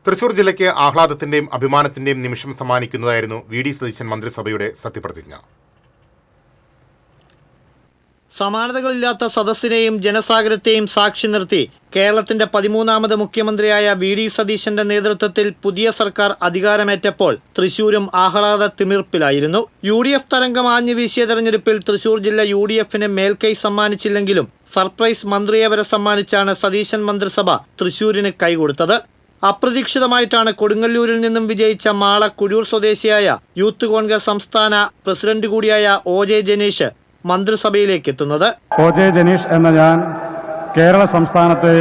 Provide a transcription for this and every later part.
തൃശൂർ ജില്ലയ്ക്ക് ആഹ്ലാദത്തിന്റെയും അഭിമാനത്തിന്റെയും നിമിഷം സമ്മാനിക്കുന്നതായിരുന്നു V D Satheesan മന്ത്രിസഭയുടെ സത്യപ്രതിജ്ഞ. സമാനതകളില്ലാത്ത സദസ്സിനെയും ജനസാഗരത്തെയും സാക്ഷി നിർത്തി കേരളത്തിന്റെ 13ാമത് മുഖ്യമന്ത്രിയായ വി ഡി സതീശന്റെ നേതൃത്വത്തിൽ പുതിയ സർക്കാർ അധികാരമേറ്റപ്പോൾ തൃശൂരും ആഹ്ലാദ തിമിർപ്പിലായിരുന്നു. UDF തരംഗം ആഞ്ഞു വീശിയ തെരഞ്ഞെടുപ്പിൽ തൃശൂർ ജില്ല UDFന് മേൽക്കൈ സമ്മാനിച്ചില്ലെങ്കിലും സർപ്രൈസ് മന്ത്രിയെ വരെ സമ്മാനിച്ചാണ് സതീശൻ മന്ത്രിസഭ തൃശൂരിന് കൈകൊടുത്തത്. അപ്രതീക്ഷിതമായിട്ടാണ് കൊടുങ്ങല്ലൂരിൽ നിന്നും വിജയിച്ച മാള കുഴൂർ സ്വദേശിയായ യൂത്ത് കോൺഗ്രസ് സംസ്ഥാന പ്രസിഡന്റ് കൂടിയായ OJ ജനീഷ് മന്ത്രിസഭയിലേക്ക് എത്തുന്നത്. OJ ജനീഷ് എന്ന ഞാൻ കേരള സംസ്ഥാനത്തെ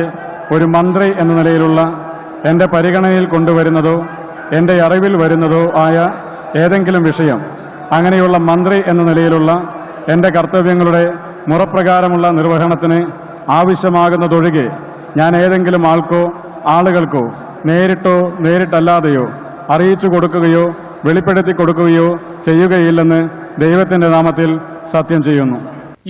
ഒരു മന്ത്രി എന്ന നിലയിലുള്ള എൻ്റെ പരിഗണനയിൽ കൊണ്ടുവരുന്നതോ എൻ്റെ അറിവിൽ വരുന്നതോ ആയ ഏതെങ്കിലും വിഷയം അങ്ങനെയുള്ള മന്ത്രി എന്ന നിലയിലുള്ള എൻ്റെ കർത്തവ്യങ്ങളുടെ മുറപ്രകാരമുള്ള നിർവഹണത്തിന് ആവശ്യമാകുന്നതൊഴികെ ഞാൻ ഏതെങ്കിലും ആളുകൾക്കോ നേരിട്ടോ നേരിട്ടല്ലാതെയോ അറിയിച്ചു കൊടുക്കുകയോ വെളിപ്പെടുത്തി കൊടുക്കുകയോ ചെയ്യുകയില്ലെന്ന് ദൈവത്തിന്റെ നാമത്തിൽ സത്യം ചെയ്യുന്നു.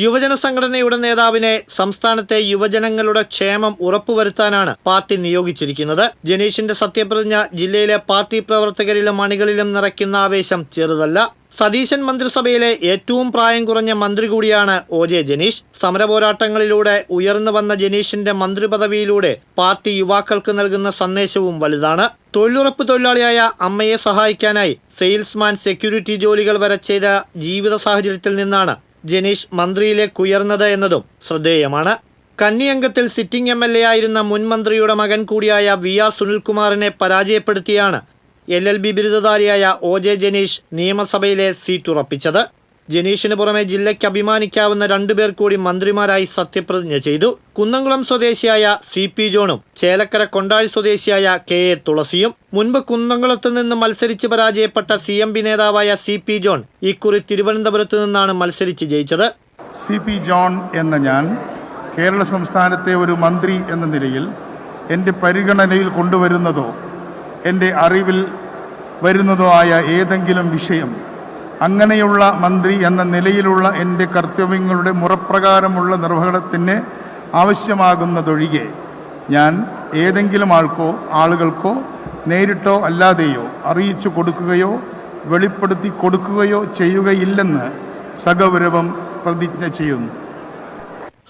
യുവജന സംഘടനയുടെ നേതാവിനെ സംസ്ഥാനത്തെ യുവജനങ്ങളുടെ ക്ഷേമം ഉറപ്പുവരുത്താനാണ് പാർട്ടി നിയോഗിച്ചിരിക്കുന്നത്. ജനീഷിന്റെ സത്യപ്രതിജ്ഞ ജില്ലയിലെ പാർട്ടി പ്രവർത്തകരിലും അണികളിലും നിറയ്ക്കുന്ന ആവേശം ചെറുതല്ല. സതീശൻ മന്ത്രിസഭയിലെ ഏറ്റവും പ്രായം കുറഞ്ഞ മന്ത്രി കൂടിയാണ് OJ ജനീഷ്. സമരപോരാട്ടങ്ങളിലൂടെ ഉയർന്നു വന്ന ജനീഷിന്റെ മന്ത്രിപദവിയിലൂടെ പാർട്ടി യുവാക്കൾക്ക് നൽകുന്ന സന്ദേശവും വലുതാണ്. തൊഴിലുറപ്പ് തൊഴിലാളിയായ അമ്മയെ സഹായിക്കാനായി സെയിൽസ്മാൻ, സെക്യൂരിറ്റി ജോലികൾ വരെ ചെയ്ത ജീവിത സാഹചര്യത്തിൽ നിന്നാണ് ജനീഷ് മന്ത്രിയിലേക്ക് ഉയർന്നത് എന്നതും ശ്രദ്ധേയമാണ്. കന്നിയംഗത്തിൽ സിറ്റിംഗ് MLA ആയിരുന്ന മുൻ മന്ത്രിയുടെ മകൻ കൂടിയായ VR സുനിൽകുമാറിനെ പരാജയപ്പെടുത്തിയാണ് LLB ബിരുദധാരിയായ OJ ജനീഷ് നിയമസഭയിലെ സീറ്റ് ഉറപ്പിച്ചത്. ജനീഷിന് പുറമെ ജില്ലയ്ക്ക് അഭിമാനിക്കാവുന്ന 2 പേർ കൂടി മന്ത്രിമാരായി സത്യപ്രതിജ്ഞ ചെയ്തു. കുന്നംകുളം സ്വദേശിയായ CP ജോണും ചേലക്കര കൊണ്ടാഴി സ്വദേശിയായ KA തുളസിയും. മുൻപ് കുന്നംകുളത്ത് നിന്ന് മത്സരിച്ച് പരാജയപ്പെട്ട CMP നേതാവായ CP ജോൺ ഇക്കുറി തിരുവനന്തപുരത്ത് നിന്നാണ് മത്സരിച്ച് ജയിച്ചത്. CP ജോൺ എന്ന ഞാൻ കേരള സംസ്ഥാനത്തെ ഒരു മന്ത്രി എന്ന നിലയിൽ എൻ്റെ പരിഗണനയിൽ കൊണ്ടുവരുന്നതോ എൻ്റെ അറിവിൽ വരുന്നതോ ആയ ഏതെങ്കിലും വിഷയം അങ്ങനെയുള്ള മന്ത്രി എന്ന നിലയിലുള്ള എൻ്റെ കർത്തവ്യങ്ങളുടെ മുറപ്രകാരമുള്ള നിർവഹണത്തിന് ആവശ്യമാകുന്നതൊഴികെ ഞാൻ ഏതെങ്കിലും ആളുകൾക്കോ നേരിട്ടോ അല്ലാതെയോ അറിയിച്ചു കൊടുക്കുകയോ വെളിപ്പെടുത്തി കൊടുക്കുകയോ ചെയ്യുകയില്ലെന്ന് സഗൗരവം പ്രതിജ്ഞ ചെയ്യുന്നു.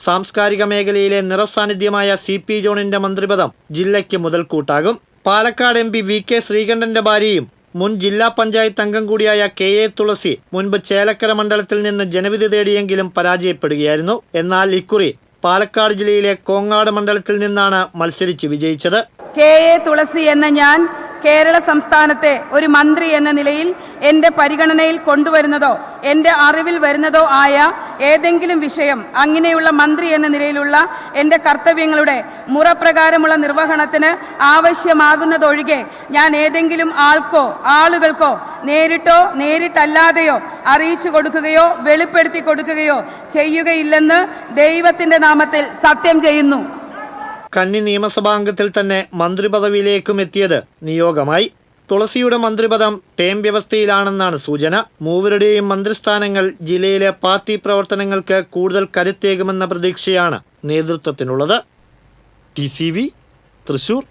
സാംസ്കാരിക മേഖലയിലെ നിറസാന്നിധ്യമായ CP ജോണിന്റെ മന്ത്രിപദം ജില്ലയ്ക്ക് മുതൽക്കൂട്ടാകും. പാലക്കാട് MP VK ശ്രീകണ്ഠന്റെ ഭാര്യയും മുൻ ജില്ലാ പഞ്ചായത്ത് അംഗം കൂടിയായ KA തുളസി മുൻപ് ചേലക്കര മണ്ഡലത്തിൽ നിന്ന് ജനവിധി തേടിയെങ്കിലും പരാജയപ്പെടുകയായിരുന്നു. എന്നാൽ ഇക്കുറി പാലക്കാട് ജില്ലയിലെ കോങ്ങാട് മണ്ഡലത്തിൽ നിന്നാണ് മത്സരിച്ച് വിജയിച്ചത്. KA തുളസി എന്ന ഞാൻ കേരള സംസ്ഥാനത്തെ ഒരു മന്ത്രി എന്ന നിലയിൽ എൻ്റെ പരിഗണനയിൽ കൊണ്ടുവരുന്നതോ എൻ്റെ അറിവിൽ വരുന്നതോ ആയ ഏതെങ്കിലും വിഷയം അങ്ങനെയുള്ള മന്ത്രി എന്ന നിലയിലുള്ള എൻ്റെ കർത്തവ്യങ്ങളുടെ മുറപ്രകാരമുള്ള നിർവഹണത്തിന് ആവശ്യമാകുന്നതൊഴികെ ഞാൻ ഏതെങ്കിലും ആളുകൾക്കോ നേരിട്ടോ നേരിട്ടല്ലാതെയോ അറിയിച്ചു കൊടുക്കുകയോ വെളിപ്പെടുത്തി കൊടുക്കുകയോ ചെയ്യുകയില്ലെന്ന് ദൈവത്തിൻ്റെ നാമത്തിൽ സത്യം ചെയ്യുന്നു. കന്നി നിയമസഭാംഗത്തിൽ തന്നെ മന്ത്രിപദവിയിലേക്കും എത്തിയത് നിയോഗമായി. തുളസിയുടെ മന്ത്രിപദം ടേം വ്യവസ്ഥയിലാണെന്നാണ് സൂചന. മൂവരുടെയും മന്ത്രിസ്ഥാനങ്ങൾ ജില്ലയിലെ പാർട്ടി പ്രവർത്തനങ്ങൾക്ക് കൂടുതൽ കരുത്തേകുമെന്ന പ്രതീക്ഷയാണ് നേതൃത്വത്തിനുള്ളത്. TCV തൃശൂർ.